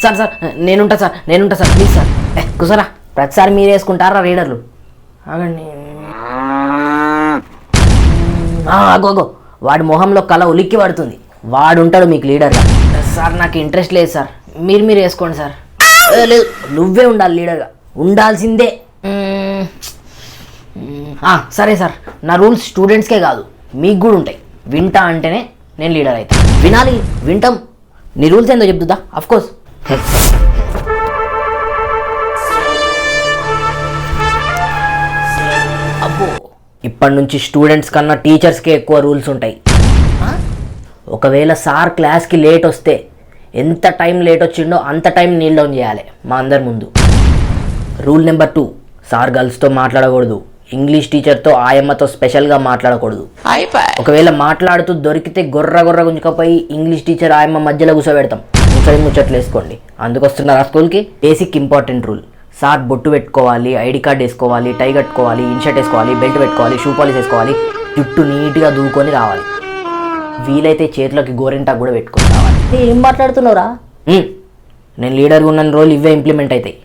Sir sir నేనుంటా sir please sir. కుసరా ప్రతిసారి మీరు వేసుకుంటారా రీడర్లు? ఆగండి. అగోగో వాడి మొహంలో కళ ఉలిక్కి పడుతుంది. వాడుంటాడు మీకు లీడర్గా. సార్ నాకు ఇంట్రెస్ట్ లేదు సార్, మీరు వేసుకోండి సార్. లేదు నువ్వే ఉండాలి లీడర్గా, ఉండాల్సిందే. సరే సార్, నా రూల్స్ స్టూడెంట్స్కే కాదు మీకు కూడా ఉంటాయి. వింటా అంటేనే నేను లీడర్ అవుతా. వినాలి, వింటాం. నీ రూల్స్ ఏందో చెప్తుందా? అఫ్కోర్స్. అబ్బో, ఇప్పటి నుంచి స్టూడెంట్స్ కన్నా టీచర్స్కే ఎక్కువ రూల్స్ ఉంటాయి. ఒకవేళ సార్ క్లాస్కి లేట్ వస్తే ఎంత టైం లేట్ వచ్చిండో అంత టైం నీల్ డౌన్ చేయాలి మా అందరి ముందు. రూల్ నెంబర్ 2, సార్ గర్ల్స్తో మాట్లాడకూడదు. ఇంగ్లీష్ టీచర్తో ఆయమ్మతో స్పెషల్గా మాట్లాడకూడదు. ఒకవేళ మాట్లాడుతూ దొరికితే గొర్ర గుంజుకపోయి ఇంగ్లీష్ టీచర్ ఆయమ్మ మధ్యలో కూర్చోబెడతాం. ముచ్చట్లు వేసుకోండి. అందుకొస్తున్నారా స్కూల్కి? బేసిక్ ఇంపార్టెంట్ రూల్, సార్ బొట్టు పెట్టుకోవాలి, ఐడి కార్డ్ వేసుకోవాలి, టై కట్టుకోవాలి, ఇన్షర్ట్ వేసుకోవాలి, బెల్ట్ పెట్టుకోవాలి, షూ పాలిష్ వేసుకోవాలి, జుట్టు నీట్గా దూకొని రావాలి. వీలైతే చేతిలోకి గోరింటాకు కూడా పెట్టుకొని రావాలి. ఏం మాట్లాడుతున్నావురా? నేను లీడర్గా ఉన్న రోజులు ఇవే ఇంప్లిమెంట్ అవుతాయి.